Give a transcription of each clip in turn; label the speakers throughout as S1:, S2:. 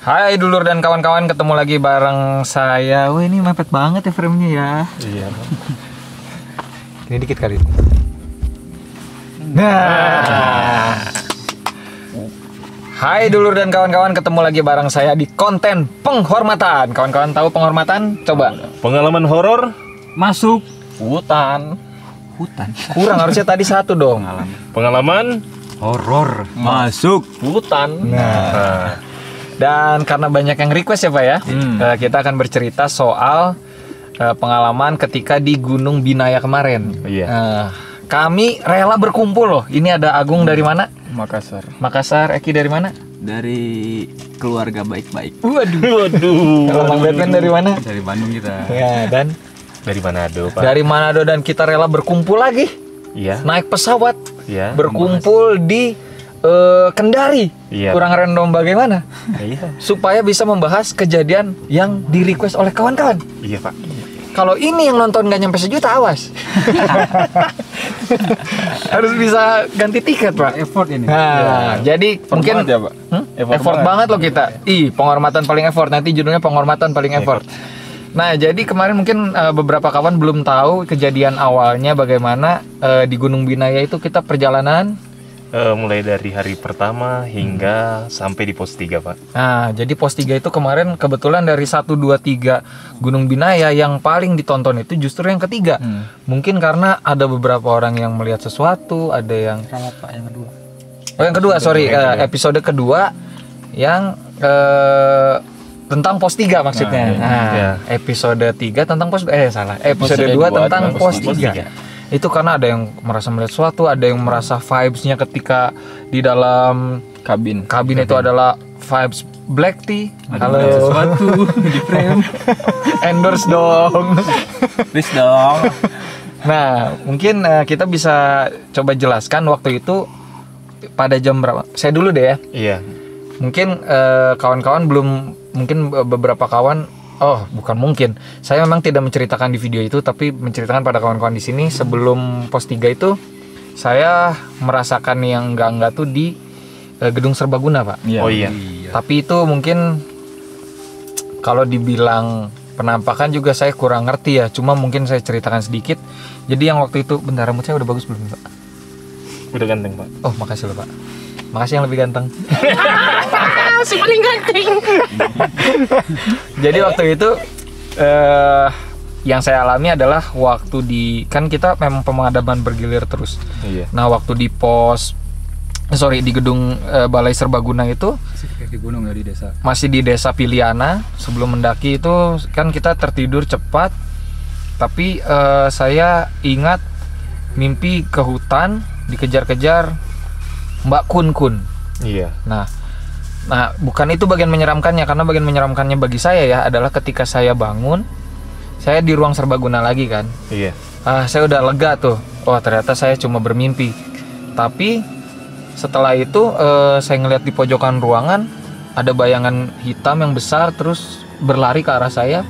S1: Hai dulur dan kawan-kawan, ketemu lagi bareng saya. Wah, ini mepet banget ya framenya ya.
S2: Iya.
S1: Ini dikit kali. Nah. Hai dulur dan kawan-kawan, ketemu lagi bareng saya di konten penghormatan. Kawan-kawan tahu penghormatan? Coba.
S2: Pengalaman horor
S3: Masuk
S2: hutan.
S1: Kurang, harusnya tadi satu dong.
S2: Pengalaman
S3: horor masuk
S2: hutan.
S1: Nah. Dan karena banyak yang request ya Pak ya, kita akan bercerita soal pengalaman ketika di Gunung Binaya kemarin.
S2: Iya.
S1: Kami rela berkumpul loh. Ini ada Agung dari mana?
S3: Makassar.
S1: Eki dari mana?
S3: Dari keluarga baik-baik.
S2: Waduh.
S1: Kalau Bang Batman dari mana?
S3: Dari Bandung kita.
S1: Ya, dan
S2: Dari Manado, Pak.
S1: dari Manado, dan kita rela berkumpul lagi.
S2: Iya.
S1: Naik pesawat,
S2: Iya.
S1: berkumpul di Kendari.
S2: Iya.
S1: Kurang random bagaimana?
S2: Iya.
S1: Supaya bisa membahas kejadian yang di request oleh kawan-kawan.
S2: Iya, Pak.
S1: Kalau ini yang nonton nggak nyampe sejuta, awas. Harus bisa ganti tiket, Pak.
S3: Effort ini.
S1: Nah, jadi mungkin
S3: ya, Pak?
S1: Effort banget loh kita. Penghormatan paling effort. Nanti judulnya penghormatan paling effort. Nah, jadi kemarin mungkin beberapa kawan belum tahu kejadian awalnya bagaimana di Gunung Binaya itu kita perjalanan.
S2: Mulai dari hari pertama hingga sampai di pos 3, Pak.
S1: Nah, jadi pos 3 itu kemarin kebetulan dari 1, 2, 3 Gunung Binaya yang paling ditonton itu justru yang ketiga. Mungkin karena ada beberapa orang yang melihat sesuatu, ada yang...
S3: Pak yang kedua.
S1: Oh, yang kedua, sorry. Episode kedua yang tentang pos 3 maksudnya.
S2: Iya.
S1: Episode 3 tentang pos... salah. Episode 2 tentang pos 3. Itu karena ada yang merasa melihat sesuatu, ada yang merasa vibes-nya ketika di dalam kabin itu adalah vibes black tea. Kalau
S3: Sesuatu di frame.
S1: endorse dong.
S3: Please dong.
S1: Nah, mungkin kita bisa coba jelaskan waktu itu pada jam berapa. Saya dulu deh ya.
S2: Iya.
S1: Mungkin kawan-kawan belum, mungkin beberapa kawan, bukan mungkin. Saya memang tidak menceritakan di video itu, tapi menceritakan pada kawan-kawan di sini. Sebelum pos 3 itu saya merasakan yang enggak tuh di Gedung Serbaguna, Pak.
S2: Oh iya.
S1: Tapi itu mungkin kalau dibilang penampakan juga saya kurang ngerti ya. Cuma mungkin saya ceritakan sedikit. Jadi yang waktu itu, bentar, rambut saya udah bagus belum, Pak?
S2: Udah ganteng, Pak.
S1: Oh, makasih loh, Pak. Makasih yang lebih ganteng.
S4: Si paling ganteng.
S1: Jadi waktu itu yang saya alami adalah waktu kan kita memang pemadaman bergilir terus.
S2: Iya.
S1: Nah, waktu di di Gedung Balai Serbaguna itu
S3: Di gunung ya, di desa.
S1: masih di Desa Piliana. Sebelum mendaki itu kan kita tertidur cepat. Tapi saya ingat mimpi ke hutan dikejar-kejar Mbak Kun.
S2: Iya.
S1: Nah, bukan itu bagian menyeramkannya, karena bagian menyeramkannya bagi saya ya adalah ketika saya bangun, saya di ruang serbaguna lagi kan.
S2: Iya.
S1: Saya udah lega tuh. Oh, ternyata saya cuma bermimpi. Tapi setelah itu saya ngeliat di pojokan ruangan ada bayangan hitam yang besar terus berlari ke arah saya.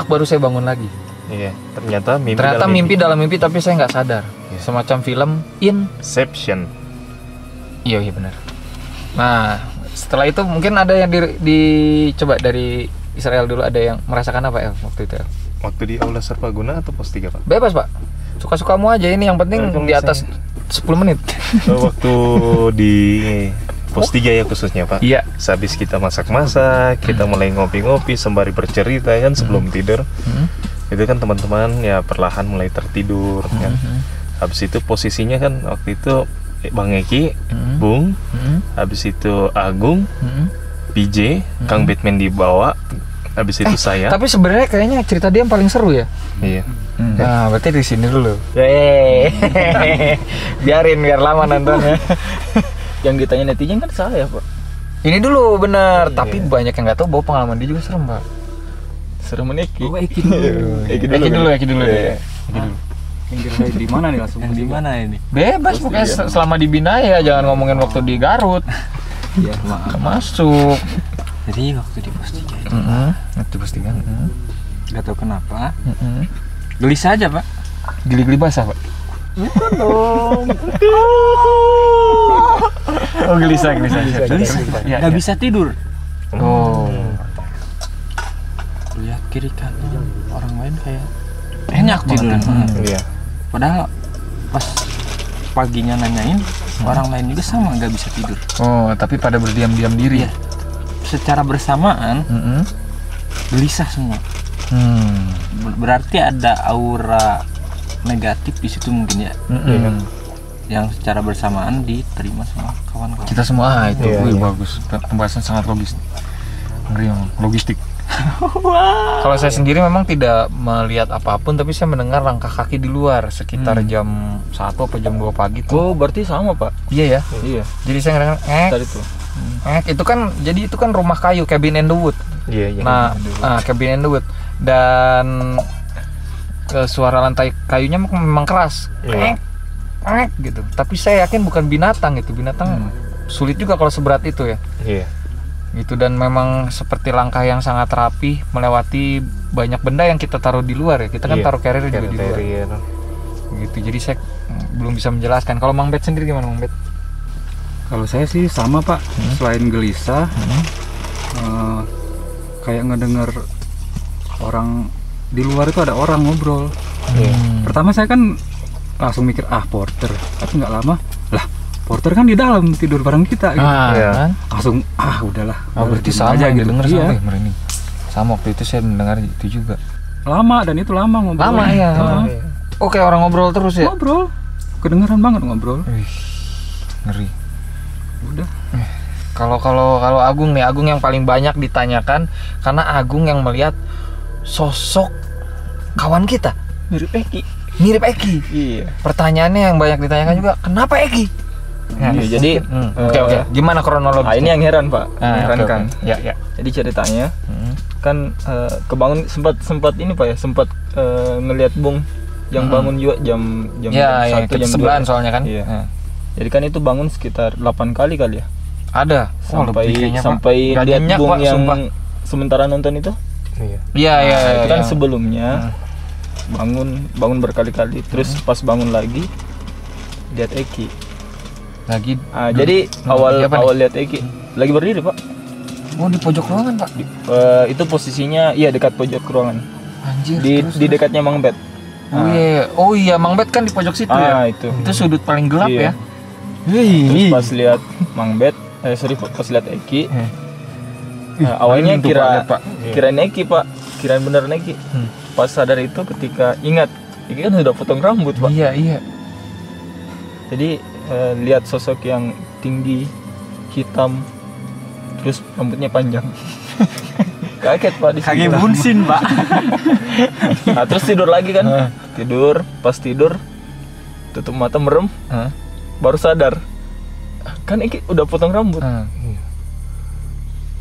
S1: Baru saya bangun lagi.
S2: Iya. Ternyata
S1: mimpi dalam mimpi, tapi saya nggak sadar. Semacam film
S2: Inception.
S1: Iya benar. Nah, setelah itu mungkin ada yang coba dari Israel dulu, ada yang merasakan apa ya waktu itu ya?
S2: Waktu di Aula Serbaguna atau pos 3, Pak?
S1: Bebas, Pak. Suka-sukamu aja, ini yang penting di atas 10 menit.
S2: Waktu di pos 3 ya khususnya, Pak.
S1: Iya.
S2: Sehabis kita masak-masak, kita mulai ngopi-ngopi sembari bercerita kan sebelum tidur. Itu kan teman-teman ya perlahan mulai tertidur kan. Habis itu posisinya kan waktu itu Bang Eki, Bung, habis itu Agung, PJ, Kang Batman dibawa, habis itu saya.
S1: Tapi sebenarnya kayaknya cerita dia yang paling seru ya.
S2: Iya.
S1: Nah, berarti di sini dulu. Biar lama nontonnya.
S3: Yang ditanya netizen kan saya, Pak.
S1: Ini dulu bener, tapi banyak yang nggak tahu bahwa pengalaman dia juga serem, Pak.
S3: Serem Eki.
S1: Oh, Eki dulu. Eki dulu.
S3: Yang di mana nih langsung? Yang di mana ini?
S1: Bebas pokoknya selama di Binaya, jangan ngomongin waktu di Garut.
S3: Iya, maaf.
S1: Masuk.
S3: Jadi waktu di pos 3 itu.
S1: Waktu pos 3.
S3: Enggak tahu kenapa. Gelisah aja, Pak.
S1: Geli-geli basah, Pak.
S3: Bukan dong.
S1: Oh, gelisah.
S3: Nggak bisa tidur.
S1: Oh.
S3: kiri kanan orang lain kayak enak tidur.
S2: Iya.
S3: Padahal pas paginya nanyain orang lain juga sama nggak bisa tidur.
S1: Oh, tapi pada berdiam-diam diri.
S3: Iya. Secara bersamaan gelisah semua. Berarti ada aura negatif di situ mungkin ya. Yang secara bersamaan diterima sama kawan-kawan.
S1: Kita semua itu.
S2: Iya,
S1: Wih,
S2: iya.
S1: bagus. Pembahasan sangat logis. Ngeri emang, logistik. Kalau saya sendiri memang tidak melihat apapun, tapi saya mendengar langkah kaki di luar sekitar jam 1 atau jam 2 pagi tuh.
S3: Oh, berarti sama, Pak.
S1: Iya ya.
S3: Iya.
S1: Jadi saya ngedengar
S3: Tadi tuh.
S1: itu kan rumah kayu, cabin in the wood.
S2: Iya, iya.
S1: Nah, cabin in the wood, dan suara lantai kayunya memang keras.
S2: Iya.
S1: Gitu. Tapi saya yakin bukan binatang itu. Binatang sulit juga kalau seberat itu ya.
S2: Iya.
S1: Gitu, dan memang seperti langkah yang sangat rapi melewati banyak benda yang kita taruh di luar ya. Kita kan
S2: Iya,
S1: taruh carrier juga di luar.
S2: carrier.
S1: Gitu. Jadi saya belum bisa menjelaskan. Kalau Mang Bet sendiri gimana, Mang Bet?
S5: Kalau saya sih sama Pak, selain gelisah, kayak ngedenger orang di luar itu ada orang ngobrol. Pertama saya kan langsung mikir porter, tapi nggak lama lah porter kan di dalam tidur bareng kita gitu.
S2: Iya.
S1: Kan?
S5: Langsung udahlah.
S1: Berarti
S5: diem
S1: sama
S5: aja
S1: yang
S5: gitu.
S1: didengar
S5: Iya.
S1: sama merinding. Sama waktu itu saya mendengar itu juga.
S5: Lama dan itu lama ngobrol.
S1: Lama ya.
S5: Heeh.
S1: Oke, orang ngobrol terus ya.
S5: Ngobrol. Kedengeran banget ngobrol.
S1: Wih, ngeri.
S5: Udah.
S1: Kalau Agung nih, Agung yang paling banyak ditanyakan karena Agung yang melihat sosok kawan kita
S3: Mirip Eki.
S1: mirip Eki.
S3: Iya.
S1: Pertanyaannya yang banyak ditanyakan juga, kenapa Eki? Nah,
S3: Iya, jadi
S1: oke. Gimana kronologi?
S3: Nah, ini yang heran, Pak. Mengherankan.
S1: Ya, ya.
S3: Jadi ceritanya kan kebangun sempat ini Pak ya, sempat ngelihat Bung yang bangun juga jam
S1: Ya,
S3: 1 jam 2.
S1: sebelahan soalnya kan.
S3: Iya.
S1: Nah,
S3: Jadi kan itu bangun sekitar 8 kali ya.
S1: ada. Oh,
S3: Sampai
S1: lebih kayaknya, Pak.
S3: sampai
S1: Nggak
S3: lihat
S1: nyenyak,
S3: Bung
S1: Pak,
S3: yang
S1: sumpah.
S3: sementara nonton itu.
S2: Iya.
S1: Iya, iya,
S3: Nah, itu kan
S1: yang-
S3: sebelumnya bangun berkali-kali, terus pas bangun lagi lihat Eki.
S1: lagi.
S3: Jadi awal
S1: apa nih?
S3: lihat Eki lagi berdiri Pak.
S1: Oh, di pojok ruangan, Pak.
S3: Itu posisinya iya dekat pojok ruangan.
S1: Anjir. terus.
S3: Di dekatnya Mang Bet.
S1: Oh iya, Mang Bet kan di pojok situ ya.
S3: Itu.
S1: Itu sudut paling gelap
S3: Iya.
S1: ya.
S3: Terus pas lihat Mang Bet, pas lihat Eki, awalnya
S1: Paling tuh, Pak, lihat, Pak.
S3: kirain Eki Pak, kirain bener Eki. Pas sadar itu ketika ingat Eki kan udah potong rambut Pak.
S1: Iya, iya.
S3: Jadi lihat sosok yang tinggi, hitam, terus rambutnya panjang. Kaget Pak di situ.
S5: Kaki bunsin Pak.
S3: Nah, terus tidur lagi kan? Tidur, pas tidur tutup mata merem, baru sadar. Kan Eki udah potong rambut.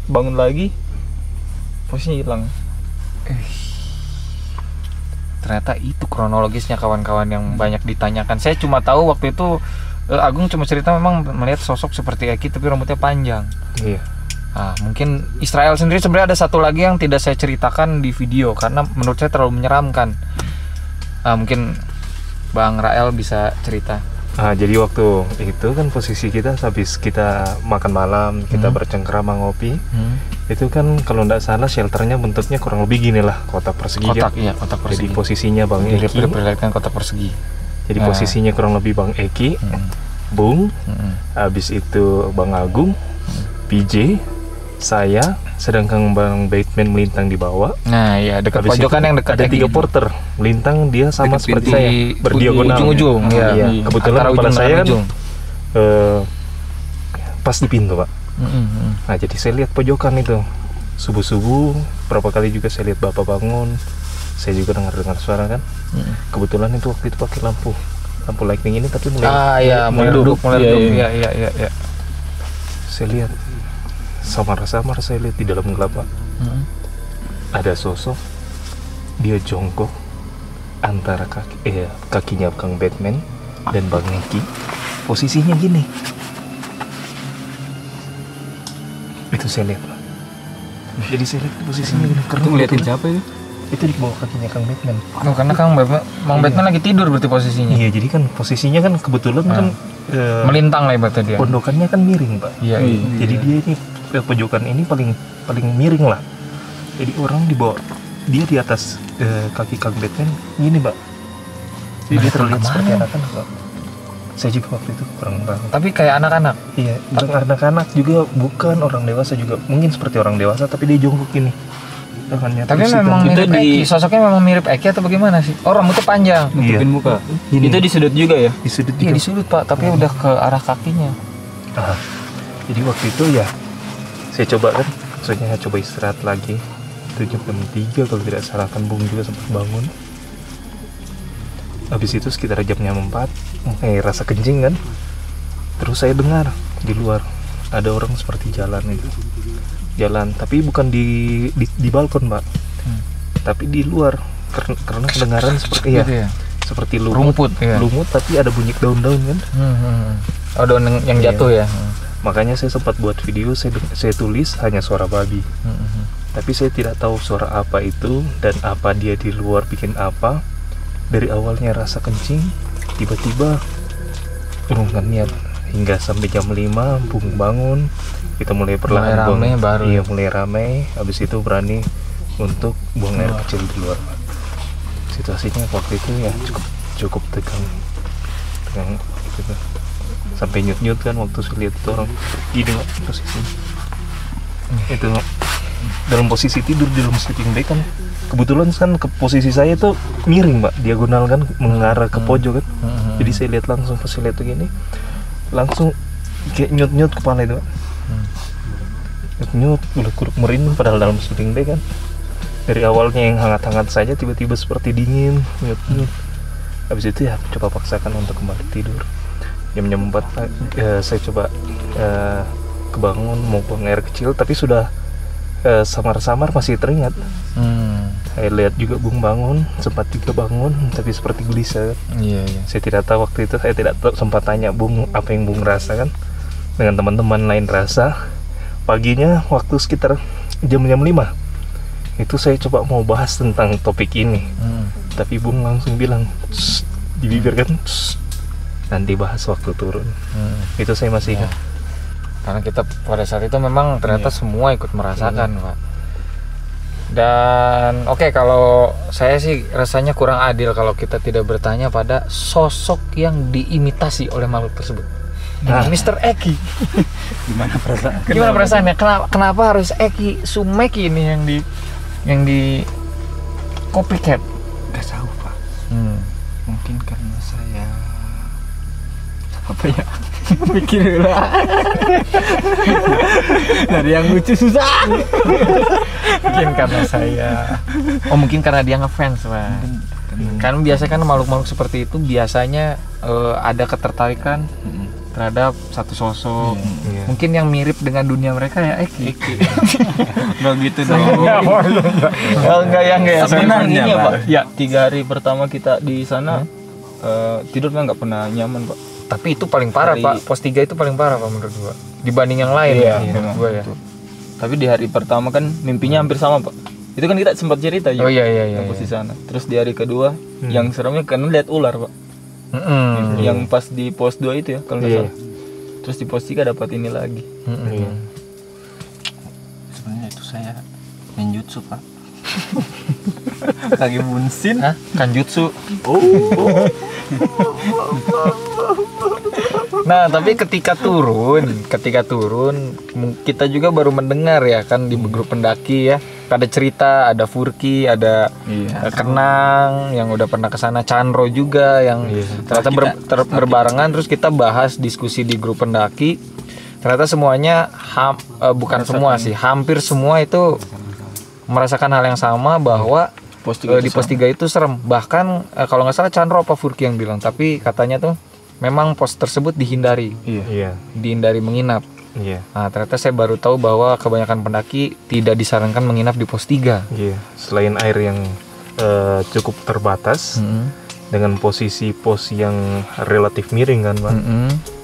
S3: Bangun lagi, posisinya hilang.
S1: Ternyata itu kronologisnya kawan-kawan yang banyak ditanyakan. Saya cuma tahu waktu itu Agung cuma cerita memang melihat sosok seperti Eki tapi rambutnya panjang.
S2: Iya.
S1: Nah, mungkin Israel sendiri sebenarnya ada satu lagi yang tidak saya ceritakan di video karena menurut saya terlalu menyeramkan. Mungkin Bang Rael bisa cerita.
S2: Jadi waktu itu kan posisi kita habis kita makan malam, kita bercengkrama ngopi. Itu kan kalau nggak salah shelternya bentuknya kurang lebih gini lah, kotak persegi.
S1: Kotak, iya, kotak persegi.
S2: Jadi posisinya Bang Eki.
S1: Diperlihatkan kotak persegi.
S2: Jadi posisinya kurang lebih Bang Eki, Bung, habis itu Bang Agung, PJ, saya, sedangkan Bang Batman melintang di bawah.
S1: Nah, iya, dekat
S2: Habis
S1: pojokan
S2: itu
S1: yang dekat
S2: ada
S1: Eki
S2: 3
S1: itu.
S2: porter melintang, dia sama
S1: Dekat
S2: seperti
S1: pintu
S2: saya
S1: di
S2: berdiagonal.
S1: ujung-ujung,
S2: Iya.
S1: iya.
S2: Kebetulan
S1: Antara
S2: kepala
S1: ujung
S2: saya
S1: dengan
S2: kan
S1: ujung.
S2: pas di pintu Pak. Nah jadi saya lihat pojokan itu subuh-subuh, berapa kali juga saya lihat Bapak bangun, saya juga dengar suara kan. Kebetulan itu waktu itu pakai lampu lightning ini tapi mulai
S1: Mulai redup.
S3: Iya.
S1: Iya.
S2: saya lihat samar-samar, saya lihat di dalam gelap Pak. Ada sosok, dia jongkok antara kakinya Kang Batman dan Bang Eki, posisinya gini. Itu saya lihat Pak. Jadi saya lihat posisinya gini.
S5: Itu ngeliatin siapa itu?
S2: Itu di bawah kakinya Kang Batman.
S1: Oh, karena Bang Batman lagi tidur berarti posisinya.
S2: Iya, jadi kan posisinya kan kebetulan kan
S1: Melintang lah ibaratnya dia.
S2: pondokannya kan miring Pak.
S1: Iya.
S2: Jadi dia ini pojokan ini paling miring lah. Jadi orang di bawah dia di atas kaki Kang Batman gini Mbak. Jadi dia terlihat seperti anak-anak Mbak. Saya juga waktu itu kurang paham.
S1: Tapi kayak anak-anak.
S2: Iya, bukan anak-anak juga, bukan orang dewasa juga. Mungkin seperti orang dewasa tapi dia jongkok gini. Tangannya
S1: Tapi
S2: terus
S1: memang
S3: itu
S1: mirip Eki. Sosoknya memang mirip Eki atau bagaimana sih? Oh, rambutnya panjang.
S5: Nutupin muka.
S2: Gini.
S3: Itu di sudut juga ya?
S2: Di sudut
S1: Iya
S2: juga.
S1: di sudut Pak, tapi udah ke arah kakinya.
S2: Ah, jadi waktu itu ya saya coba kan, maksudnya coba istirahat lagi. Itu jam 3 kalau tidak salah kan Bung juga sempat bangun. Habis itu sekitar jamnya 4, rasa kencing kan. Terus saya dengar di luar ada orang seperti jalan itu. Jalan, tapi bukan di balkon Mbak. Tapi di luar karena kedengaran seperti
S1: Gitu ya.
S2: seperti lumut,
S1: Rumput, iya.
S2: lumut tapi ada bunyi daun-daun kan.
S1: Oh, daun yang
S2: Iya.
S1: jatuh ya.
S2: Makanya saya sempat buat video, saya tulis hanya suara babi. Tapi saya tidak tahu suara apa itu dan apa dia di luar bikin apa. Dari awalnya rasa kencing, tiba-tiba urungan niat hingga sampai jam 5 Bung bangun. Kita mulai perlahan
S1: Mulai rame baru.
S2: Iya, mulai rame. Habis itu berani untuk buang air kecil di luar. Situasinya waktu itu ya cukup tegang gitu. Sampai nyut-nyut kan waktu saya lihat itu orang gini Mbak, posisinya. Itu dalam posisi tidur di dalam sleeping bag kan, kebetulan kan ke posisi saya itu miring Mbak, diagonal kan, mengarah ke pojok kan. Jadi saya lihat langsung, pas saya lihat tuh gini langsung kayak nyut-nyut kepala itu Mbak. Nyut-nyut, udah kuruk merinding padahal dalam sleeping bag kan. Dari awalnya yang hangat-hangat saja tiba-tiba seperti dingin, nyut-nyut. Habis itu ya coba paksakan untuk kembali tidur. Jam 4 saya coba kebangun mau buang air kecil, tapi sudah samar-samar masih teringat. Saya lihat juga Bung bangun, sempat juga bangun, tapi seperti gelisah.
S1: Iya, iya.
S2: Saya tidak tahu waktu itu, saya tidak tahu, sempat tanya Bung apa yang Bung rasakan dengan teman-teman lain rasa. Paginya waktu sekitar jam-jam 5 itu saya coba mau bahas tentang topik ini, tapi Bung langsung bilang "Shh," di bibir kan, "Shh, nanti bahas waktu turun." Itu saya masih ingat.
S1: Karena kita pada saat itu memang ternyata semua ikut merasakan Pak. Dan oke, kalau saya sih rasanya kurang adil kalau kita tidak bertanya pada sosok yang diimitasi oleh makhluk tersebut. Mr. Eki. Gimana perasaannya? Kenapa harus Eki Sumeki ini yang di copycat?
S5: Gak tahu Pak. Mungkin karena saya apa ya? Pikir lah. Dari yang lucu susah.
S1: Mungkin karena saya. Oh, mungkin karena dia ngefans Pak. Kan biasanya kan makhluk-makhluk seperti itu biasanya ada ketertarikan terhadap satu sosok. Mungkin yang mirip dengan dunia mereka ya Eki.
S3: Nggak gitu dong.
S1: Enggak ya.
S3: Sebenarnya ya Pak, ya 3 hari pertama kita di sana tidur memang nggak pernah nyaman Pak.
S1: Tapi itu paling parah Pak. Pos 3 itu paling parah Pak menurut gua. Dibanding yang lain ya menurut gua ya.
S3: Tapi di hari pertama kan mimpinya hampir sama Pak. Itu kan kita sempat cerita juga.
S1: Oh iya.
S3: Yang di sana. Terus di hari kedua yang seremnya karena lihat ular Pak. Yang pas di pos 2 itu ya kalau nggak salah. Terus di pos 3 dapat ini lagi.
S6: Sebenarnya itu saya ninjutsu Pak. Kage bunsin.
S1: Hah? Kanjutsu. Nah, tapi ketika turun kita juga baru mendengar ya kan di grup pendaki ya. Ada cerita, ada Furki, ada Kenang yang udah pernah kesana, Chandro juga yang ternyata berbarengan. Terus kita bahas diskusi di grup pendaki. Ternyata semuanya bukan semua sih, hampir semua itu merasakan hal yang sama bahwa di pos 3 itu serem. Bahkan kalau nggak salah Chandro apa Furki yang bilang, tapi katanya tuh memang pos tersebut dihindari. Dihindari menginap. Nah, ternyata saya baru tahu bahwa kebanyakan pendaki tidak disarankan menginap di pos 3.
S2: Selain air yang cukup terbatas dengan posisi pos yang relatif miring kan Pak.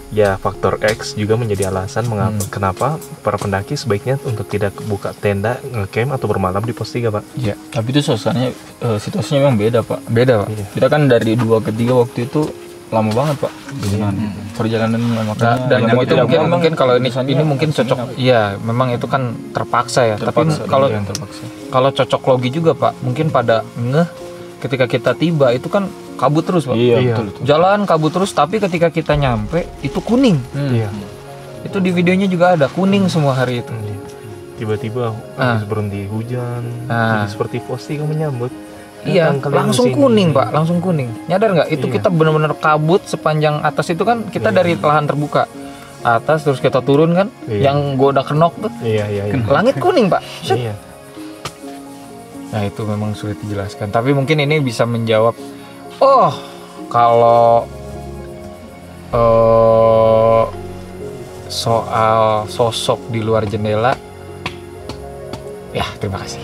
S2: Ya faktor X juga menjadi alasan kenapa para pendaki sebaiknya untuk tidak buka tenda, ngecamp atau bermalam di pos 3 Pak.
S3: Iya. Tapi itu suasananya situasinya memang beda Pak.
S1: Beda Pak.
S3: Kita kan dari 2 ke 3 waktu itu lama banget Pak. perjalanannya,
S1: Dan
S3: makanya
S1: itu mungkin kalau ini mungkin cocok. Iya, memang itu kan terpaksa ya. Tapi kalau cocok logi juga Pak, mungkin pada ngeh ketika kita tiba itu kan kabut terus Pak.
S3: Iya, betul.
S1: Jalan kabut terus, tapi ketika kita nyampe itu kuning.
S2: Iya.
S1: Itu di videonya juga ada kuning semua hari itu.
S2: Tiba-tiba habis berhenti hujan, jadi seperti Posti kamu menyambut.
S1: Iya,
S2: Datang kalian
S1: langsung
S2: kesini.
S1: kuning Pak, langsung kuning. Nyadar nggak? Itu kita benar-benar kabut sepanjang atas itu kan kita dari lahan terbuka atas terus kita turun kan, yang gua udah kenok tuh.
S2: Iya.
S1: Langit kuning Pak. Set.
S2: Iya.
S1: Nah itu memang sulit dijelaskan. Tapi mungkin ini bisa menjawab. Oh, kalau soal sosok di luar jendela, ya terima kasih.